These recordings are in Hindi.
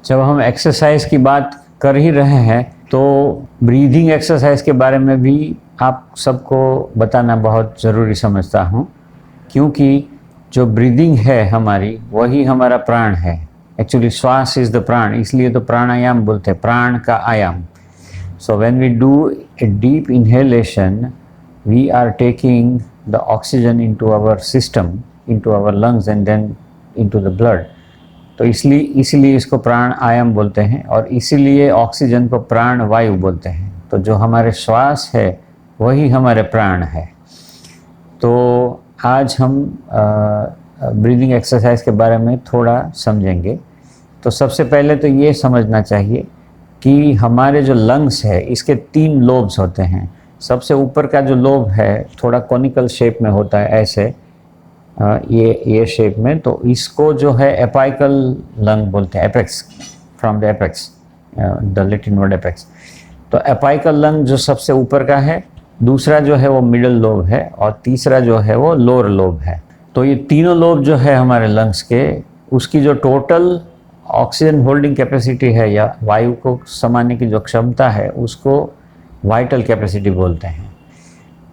जब हम एक्सरसाइज की बात कर ही रहे हैं तो ब्रीदिंग एक्सरसाइज के बारे में भी आप सबको बताना बहुत ज़रूरी समझता हूँ, क्योंकि जो ब्रीदिंग है हमारी वही हमारा प्राण है। एक्चुअली श्वास इज़ द प्राण, इसलिए तो प्राणायाम बोलते हैं, प्राण का आयाम। So when we do a deep inhalation we are taking the oxygen into our system, into our lungs and then into the blood. तो इसीलिए इसको प्राण आयाम बोलते हैं और इसीलिए ऑक्सीजन को प्राण वायु बोलते हैं। तो जो हमारे श्वास है वही हमारे प्राण है। तो आज हम ब्रीदिंग एक्सरसाइज के बारे में थोड़ा समझेंगे। तो सबसे पहले तो ये समझना चाहिए कि हमारे जो लंग्स है इसके 3 लोब्स होते हैं। सबसे ऊपर का जो लोब है थोड़ा कॉनिकल शेप में होता है, ऐसे ये शेप में, तो इसको जो है एपाइकल लंग बोलते हैं, apex, from the apex, the Latin word apex. तो एपाइकल लंग जो सबसे ऊपर का है, दूसरा जो है वो मिडल लोब है और तीसरा जो है वो लोअर लोब है। तो ये तीनों लोब जो है हमारे लंग्स के, उसकी जो टोटल ऑक्सीजन होल्डिंग कैपेसिटी है या वायु को समाने की जो क्षमता है उसको वाइटल कैपेसिटी बोलते हैं।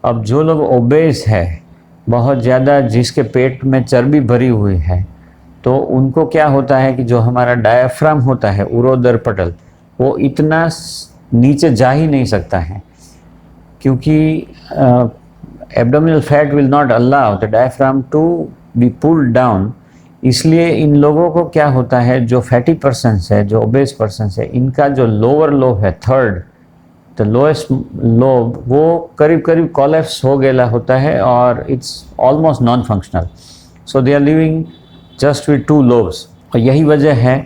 अब जो लोग ओबेस है, बहुत ज़्यादा जिसके पेट में चर्बी भरी हुई है, तो उनको क्या होता है कि जो हमारा डायफ्राम होता है, उरोदर पटल, वो इतना नीचे जा ही नहीं सकता है, क्योंकि abdominal fat will not allow the diaphragm to be pulled down. इसलिए इन लोगों को क्या होता है, जो फैटी पर्सन्स है, जो ओबेस पर्सन्स है, इनका जो लोअर लोब है, थर्ड द लोएस्ट लोब, वो करीब करीब कोलैप्स हो गया होता है और it's almost non functional. So they are living just with 2 lobes. और यही वजह है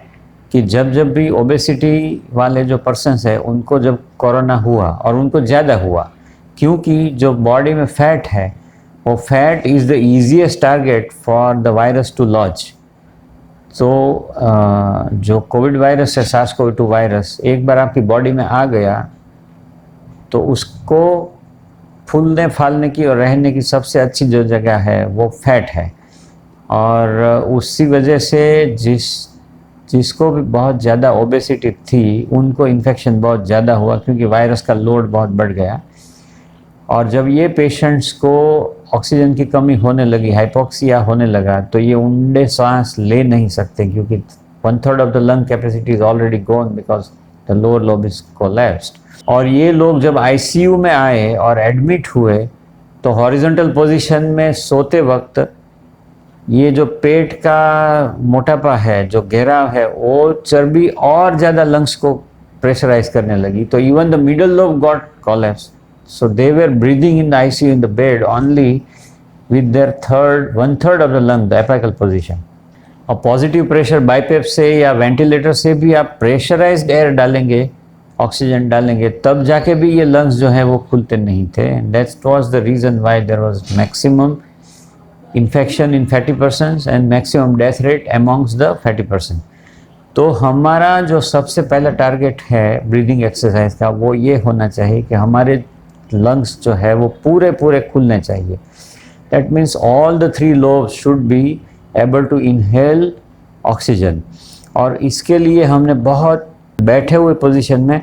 कि जब भी ओबेसिटी वाले जो पर्सन्स है उनको जब कोरोना हुआ, और उनको ज़्यादा हुआ क्योंकि जो बॉडी में फैट है वो fat is the easiest target for the virus to launch. तो जो कोविड वायरस है, SARS-CoV-2 वायरस, एक बार आपकी बॉडी में आ गया तो उसको फूलने फालने की और रहने की सबसे अच्छी जो जगह है वो फैट है। और उसी वजह से जिसको भी बहुत ज़्यादा ओबेसिटी थी उनको इन्फेक्शन बहुत ज़्यादा हुआ, क्योंकि वायरस का लोड बहुत बढ़ गया। और जब ये पेशेंट्स को ऑक्सीजन की कमी होने लगी, हाइपोक्सिया होने लगा, तो ये ऊंडे सांस ले नहीं सकते, क्योंकि 1/3 of the lung capacity is already gone because the lower lobe is collapsed. और ये लोग जब आईसीयू में आए और एडमिट हुए तो हॉरिजॉन्टल पोजीशन में सोते वक्त ये जो पेट का मोटापा है, जो घेराव है, वो चर्बी और ज़्यादा लंग्स को प्रेशराइज करने लगी। तो even the middle lobe got collapse. So they were breathing in the ICU in the bed only with their 1/3 of the lung, the apical position. और पॉजिटिव प्रेशर बाइपेप से या वेंटिलेटर से भी आप प्रेशराइज्ड एयर डालेंगे, ऑक्सीजन डालेंगे, तब जाके भी ये लंग्स जो है वो खुलते नहीं थे। That was the reason why there was maximum infection in fatty persons and maximum death rate amongst the fatty person. तो हमारा जो सबसे पहला टारगेट है ब्रीदिंग एक्सरसाइज का वो ये होना चाहिए कि हमारे लंग्स जो है वो पूरे खुलने चाहिए। That means all the 3 lobes should be able to inhale oxygen. और इसके लिए हमने बहुत बैठे हुए पोजीशन में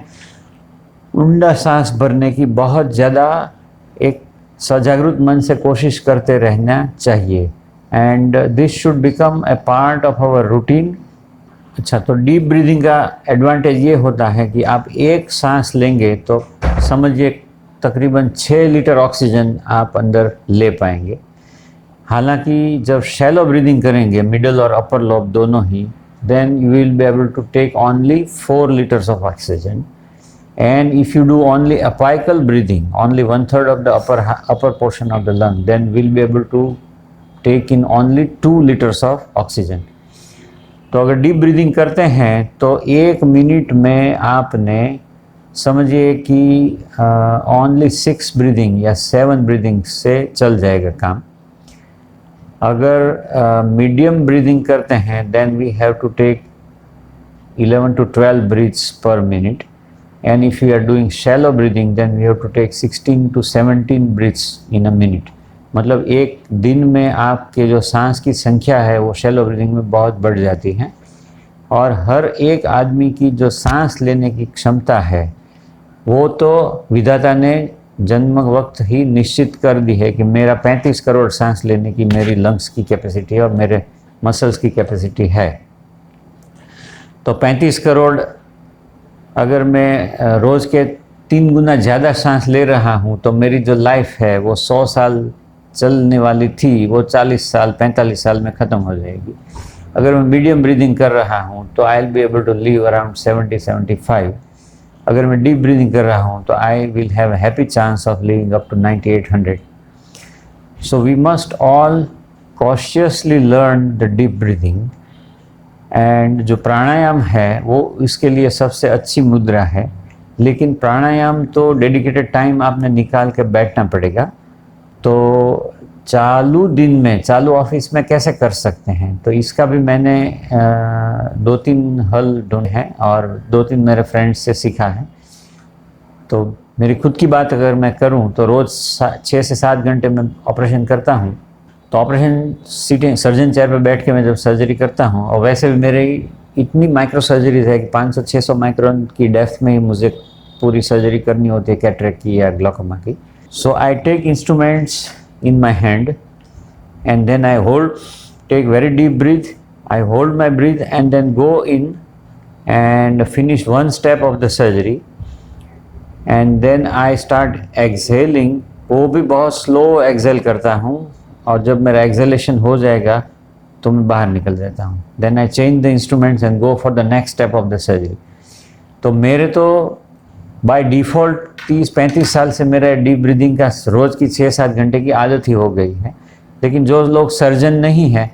ऊंडा सांस भरने की बहुत ज़्यादा एक सजागरूक मन से कोशिश करते रहना चाहिए। And this should become a part of our routine. अच्छा, तो डीप ब्रीदिंग का एडवांटेज ये होता है कि आप एक सांस लेंगे तो समझिए तकरीबन 6 लीटर ऑक्सीजन आप अंदर ले पाएंगे। हालांकि जब शैलो ब्रीदिंग करेंगे, मिडल और अपर लोब दोनों ही, then you will be able to take only 4 liters of oxygen. And if you do only apical breathing, only 1/3 of the upper portion of the lung, then we'll be able to take in only 2 liters of oxygen. तो अगर डीप ब्रीदिंग करते हैं तो 1 मिनट में आपने समझिए कि only 6 ब्रीदिंग या 7 ब्रीदिंग से चल जाएगा काम। अगर मीडियम ब्रीदिंग करते हैं then we have to take 11 to 12 breaths per minute, and if you are doing shallow breathing then we have to take 16 to 17 breaths in a minute। मतलब एक दिन में आपके जो सांस की संख्या है वो शैलो ब्रीदिंग में बहुत बढ़ जाती है। और हर एक आदमी की जो सांस लेने की क्षमता है वो तो विधाता ने जन्म वक्त ही निश्चित कर दी है कि मेरा 35 करोड़ सांस लेने की मेरी लंग्स की कैपेसिटी है और मेरे मसल्स की कैपेसिटी है। तो 35 करोड़ अगर मैं रोज़ के 3 गुना ज़्यादा सांस ले रहा हूँ तो मेरी जो लाइफ है वो 100 साल चलने वाली थी वो 40 साल 45 साल में ख़त्म हो जाएगी। अगर मैं मीडियम ब्रीदिंग कर रहा हूँ तो I will be able to live around 70-75। अगर मैं डीप ब्रीदिंग कर रहा हूँ तो I will have a happy chance of living up to 9800। So we must all cautiously learn the deep breathing. And जो प्राणायाम है वो इसके लिए सबसे अच्छी मुद्रा है, लेकिन प्राणायाम तो डेडिकेटेड टाइम आपने निकाल के बैठना पड़ेगा। तो चालू दिन में चालू ऑफिस में कैसे कर सकते हैं, तो इसका भी मैंने 2-3 हल ढूंढे हैं और 2-3 मेरे फ्रेंड्स से सीखा है। तो मेरी खुद की बात अगर मैं करूं तो रोज़ 6 से 7 घंटे में ऑपरेशन करता हूं। तो ऑपरेशन सीटिंग सर्जन चेयर पर बैठ के मैं जब सर्जरी करता हूं, और वैसे भी मेरे इतनी माइक्रो सर्जरीज है कि 500-600 माइक्रोन की डेप्थ में ही मुझे पूरी सर्जरी करनी होती है कैटरेक्ट की या ग्लॉकोमा की। So I take instruments in my hand and then I take very deep breath, I hold my breath and then go in and finish one step of the surgery and then I start exhaling। वो भी बहुत slow exhale करता हूँ और जब मेरा exhalation हो जाएगा तो मैं बाहर निकल जाता हूँ। Then I change the instruments and go for the next step of the surgery। तो मेरे तो बाय डिफ़ॉल्ट 30-35 साल से मेरा डीप ब्रीदिंग का रोज़ की 6-7 घंटे की आदत ही हो गई है। लेकिन जो लोग सर्जन नहीं हैं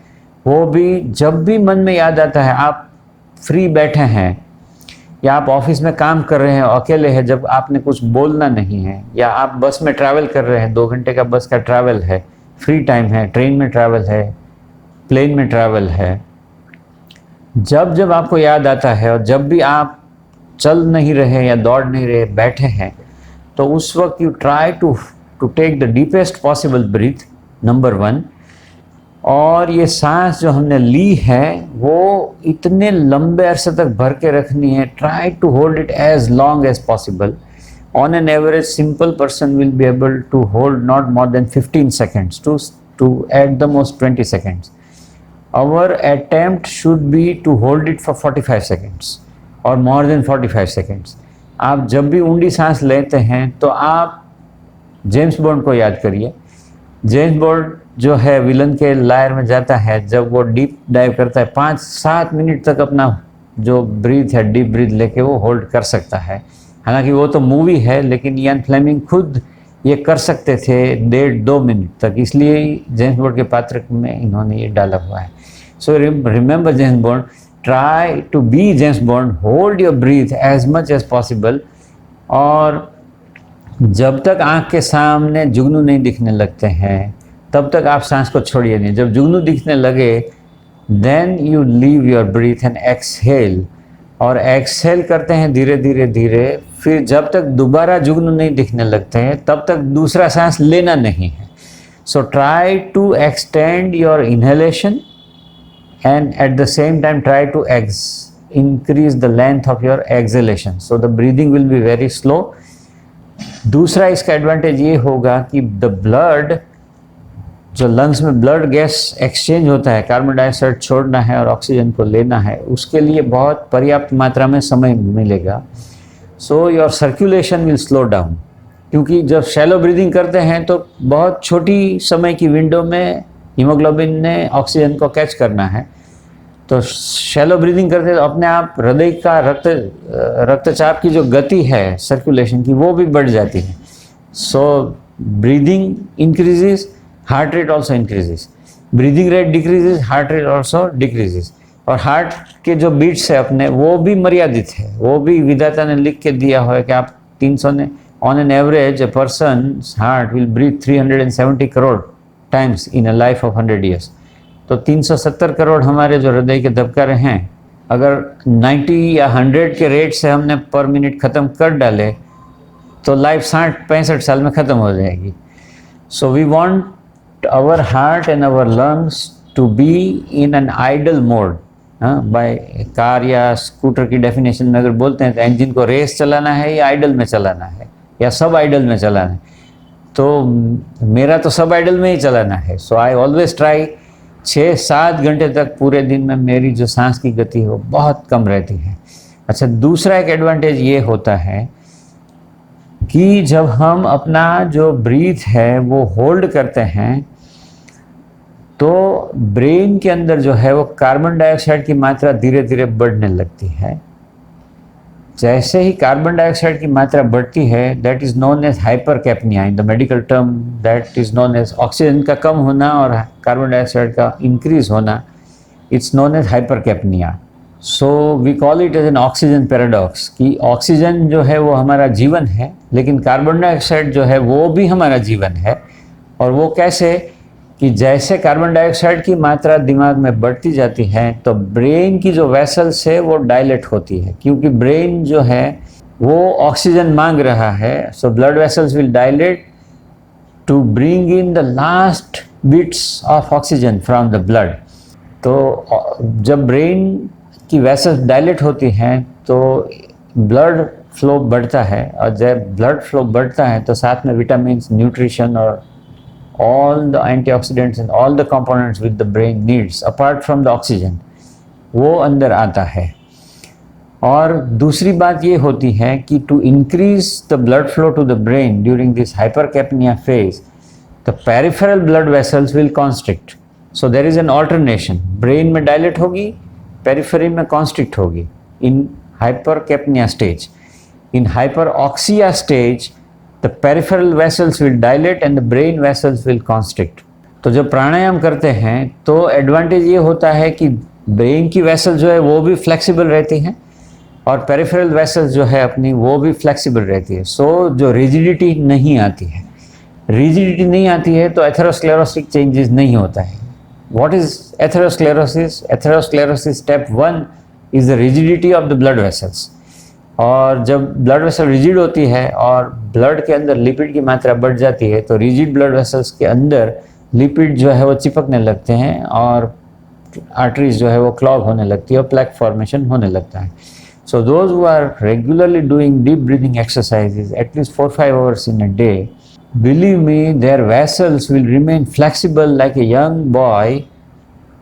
वो भी जब भी मन में याद आता है, आप फ्री बैठे हैं या आप ऑफिस में काम कर रहे हैं अकेले हैं, जब आपने कुछ बोलना नहीं है या आप बस में ट्रैवल कर रहे हैं, 2 घंटे का बस का ट्रैवल है, फ्री टाइम है, ट्रेन में ट्रैवल है, प्लेन में ट्रैवल है, जब जब आपको याद आता है और जब भी आप चल नहीं रहे या दौड़ नहीं रहे, बैठे हैं, तो उस वक्त you try to take the deepest possible breath, number 1। और ये सांस जो हमने ली है वो इतने लंबे अरसे तक भर के रखनी है। Try to hold it as long as possible. On an average simple person will be able to hold not more than 15 seconds to at the most 20 seconds। Our attempt should be to hold it for 45 seconds और मोर देन 45 सेकेंड्स। आप जब भी ऊंडी सांस लेते हैं तो आप जेम्स बॉन्ड को याद करिए। जेम्स बॉन्ड जो है विलन के लायर में जाता है, जब वो डीप डाइव करता है 5-7 मिनट तक अपना जो ब्रीथ है डीप ब्रीथ लेके वो होल्ड कर सकता है। हालांकि वो तो मूवी है, लेकिन इयान फ्लेमिंग खुद ये कर सकते थे 1.5-2 मिनट तक, इसलिए जेम्स बॉन्ड के पात्र में इन्होंने ये डाला हुआ है। So remember James bond, try to be James Bond, hold your breath as much as possible। और जब तक आँख के सामने जुगनू नहीं दिखने लगते हैं तब तक आप सांस को छोड़िए नहीं। जब जुगनू दिखने लगे then you leave your breath and exhale। और एक्सहेल करते हैं धीरे धीरे धीरे, फिर जब तक दोबारा जुगनू नहीं दिखने लगते हैं तब तक दूसरा सांस लेना नहीं है। So try to extend your inhalation and at the same time try to increase the length of your exhalation, so the breathing will be very slow। दूसरा इसका एडवांटेज ये होगा कि the blood, जो लंग्स में ब्लड गैस एक्सचेंज होता है, कार्बन डाइऑक्साइड छोड़ना है और ऑक्सीजन को लेना है, उसके लिए बहुत पर्याप्त मात्रा में समय मिलेगा। So your circulation will slow down, क्योंकि जब शैलो ब्रीदिंग करते हैं तो बहुत छोटी समय की विंडो में हीमोग्लोबिन ने ऑक्सीजन को कैच करना है। तो शैलो ब्रीदिंग करते तो अपने आप हृदय का रक्तचाप की जो गति है सर्कुलेशन की वो भी बढ़ जाती है। So breathing increases, heart rate also increases. Breathing rate decreases, heart rate also decreases. और हार्ट के जो बीट्स है अपने वो भी मर्यादित है, वो भी विधाता ने लिख के दिया हुआ है कि आप 300 ने on an average a person heart will breathe 370 crore times in a life of 100 years। तो 370 करोड़ हमारे जो हृदय के धबकारे हैं, अगर 90 या 100 के रेट से हमने पर मिनट ख़त्म कर डाले तो लाइफ 60-65 साल में ख़त्म हो जाएगी। So we want our heart and our lungs to be in an idle mode. By car या स्कूटर की डेफिनेशन में अगर बोलते हैं तो इंजन को रेस चलाना है या आइडल में चलाना है या सब आइडल में चलाना है, तो मेरा तो सब आइडल में ही चलाना है। सो आई ऑलवेज ट्राई 6-7 घंटे तक पूरे दिन में मेरी जो सांस की गति है वो बहुत कम रहती है। अच्छा, दूसरा एक एडवांटेज ये होता है कि जब हम अपना जो ब्रीथ है वो होल्ड करते हैं तो ब्रेन के अंदर जो है वो कार्बन डाइऑक्साइड की मात्रा धीरे धीरे बढ़ने लगती है। जैसे ही कार्बन डाइऑक्साइड की मात्रा बढ़ती है, that is known as hypercapnia, in the medical term that is known as oxygen का कम होना और कार्बन डाइऑक्साइड का इंक्रीज होना, it's known as hypercapnia. So we call it as an oxygen paradox, कि ऑक्सीजन जो है वो हमारा जीवन है, लेकिन कार्बन डाइऑक्साइड जो है वो भी हमारा जीवन है। और वो कैसे कि जैसे कार्बन डाइऑक्साइड की मात्रा दिमाग में बढ़ती जाती है तो ब्रेन की जो वेसल्स है वो डायलेट होती है, क्योंकि ब्रेन जो है वो ऑक्सीजन मांग रहा है। So blood vessels will dilate to bring in the last bits of oxygen from the blood. तो जब ब्रेन की वेसल्स डायलेट होती हैं तो ब्लड फ्लो बढ़ता है, और जब ब्लड फ्लो बढ़ता है तो साथ में विटामिन, न्यूट्रिशन और all the antioxidants and all the components which the brain needs apart from the oxygen वो अंदर आता है। और दूसरी बात ये होती है कि to increase the blood flow to the brain during this hypercapnia phase, the peripheral blood vessels will constrict. So there is an alternation, brain में dilate होगी, periphery में constrict होगी in hypercapnia stage. In hyperoxia stage the peripheral vessels will dilate and the brain vessels will constrict. तो जब प्राणायाम करते हैं तो एडवांटेज ये होता है कि ब्रेन की वेसल जो है वो भी फ्लेक्सिबल रहती हैं और पेरिफेरल वेसल्स जो है अपनी वो भी फ्लेक्सिबल रहती है। सो जो रिजिडिटी नहीं आती है, रिजिडिटी नहीं आती है तो एथेरोस्क्लेरोसिस चेंजेस नहीं होता है। What is atherosclerosis? Atherosclerosis step 1 is the rigidity of the blood vessels. और जब ब्लड वेसल रिजिड होती है और ब्लड के अंदर लिपिड की मात्रा बढ़ जाती है तो रिजिड ब्लड वेसल्स के अंदर लिपिड जो है वो चिपकने लगते हैं और आर्टरीज जो है वो क्लॉग होने लगती है और प्लेक फॉर्मेशन होने लगता है। So those who are regularly doing deep breathing exercises at least 4-5 hours in a day, believe me, their vessels will remain flexible like a young boy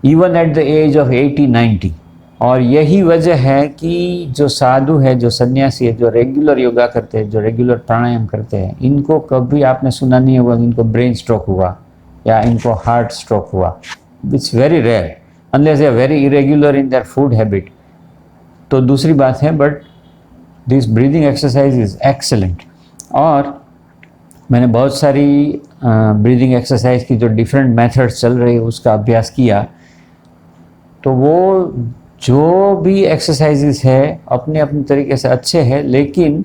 even at the age of 80-90. और यही वजह है कि जो साधु है, जो सन्यासी है, जो रेगुलर योगा करते हैं, जो रेगुलर प्राणायाम करते हैं, इनको कभी आपने सुना नहीं होगा इनको ब्रेन स्ट्रोक हुआ या इनको हार्ट स्ट्रोक हुआ। It's very rare unless they are very irregular in their food habit. तो दूसरी बात है, but this breathing exercise is excellent. और मैंने बहुत सारी ब्रीदिंग एक्सरसाइज की जो डिफरेंट मेथड्स चल रही है उसका अभ्यास किया, तो वो जो भी एक्सरसाइजेस है अपने अपने तरीके से अच्छे हैं, लेकिन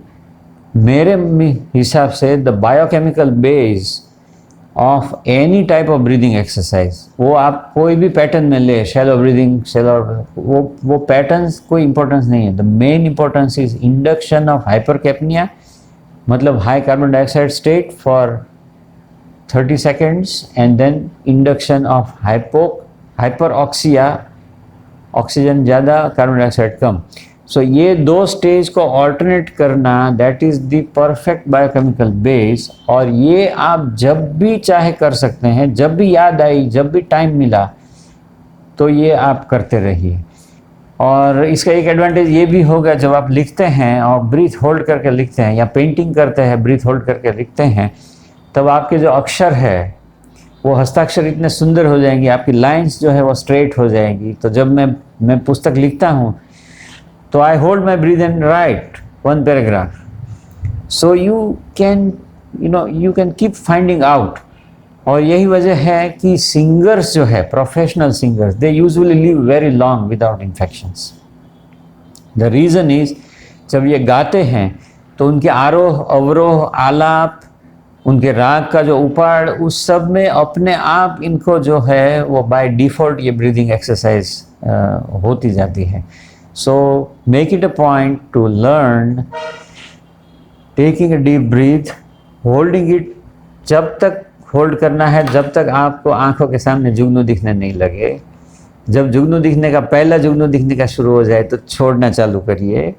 मेरे हिसाब से the biochemical base of any type of breathing exercise, वो आप कोई भी पैटर्न में ले, शैलो ब्रीदिंग, शैलो, वो पैटर्न्स कोई इंपॉर्टेंस नहीं है। The main importance is induction of hypercapnia, मतलब high carbon dioxide state for 30 seconds and then induction of hyperoxia, oxygen ज़्यादा कार्बन डाइऑक्साइड कम। सो ये दो स्टेज को ऑल्टरनेट करना, that is the perfect biochemical base. और ये आप जब भी चाहे कर सकते हैं, जब भी याद आई, जब भी टाइम मिला तो ये आप करते रहिए। और इसका एक एडवांटेज ये भी होगा, जब आप लिखते हैं और ब्रीथ होल्ड करके लिखते हैं या पेंटिंग करते हैं ब्रीथ होल्ड करके लिखते हैं, तब आपके जो अक्षर है वो हस्ताक्षर इतने सुंदर हो जाएंगे, आपकी लाइंस जो है वो स्ट्रेट हो जाएंगी। तो जब मैं पुस्तक लिखता हूँ तो I hold my breath and write 1 paragraph। So you can keep finding out. और यही वजह है कि सिंगर्स जो है, professional singers, they usually live very long without infections. The reason is, जब ये गाते हैं तो उनके आरोह अवरोह, आलाप, उनके राग का जो उपाड़, उस सब में अपने आप इनको जो है वो बाय डिफ़ॉल्ट ये ब्रीदिंग एक्सरसाइज होती जाती है। So make it a point two learn taking a deep breath, holding it, जब तक होल्ड करना है जब तक आपको आंखों के सामने जुगनू दिखने नहीं लगे, जब जुगनू दिखने का पहला जुगनू दिखने का शुरू हो जाए तो छोड़ना चालू करिए,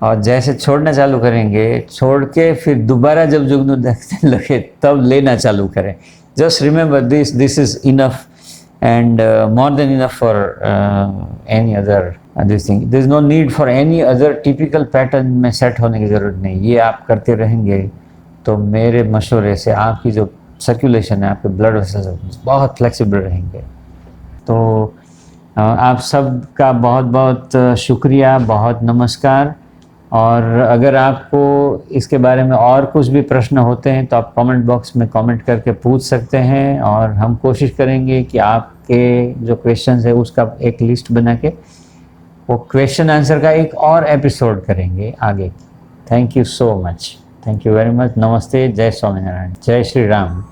और जैसे छोड़ना चालू करेंगे, छोड़ के फिर दोबारा जब जुगनू देखने लगे तब लेना चालू करें। Just remember this is enough and more than enough for any other this thing. There is no need for any other typical pattern में सेट होने की ज़रूरत नहीं। ये आप करते रहेंगे तो मेरे मशवरे से आपकी जो सर्कुलेशन है, आपके ब्लड वेसल्स बहुत फ्लेक्सिबल रहेंगे। तो आप सबका बहुत बहुत शुक्रिया, बहुत नमस्कार। और अगर आपको इसके बारे में और कुछ भी प्रश्न होते हैं तो आप कमेंट बॉक्स में कमेंट करके पूछ सकते हैं, और हम कोशिश करेंगे कि आपके जो क्वेश्चंस है उसका एक लिस्ट बना के वो क्वेश्चन आंसर का एक और एपिसोड करेंगे आगे। Thank you so much, thank you very much. नमस्ते, जय स्वामीनारायण, जय श्री राम।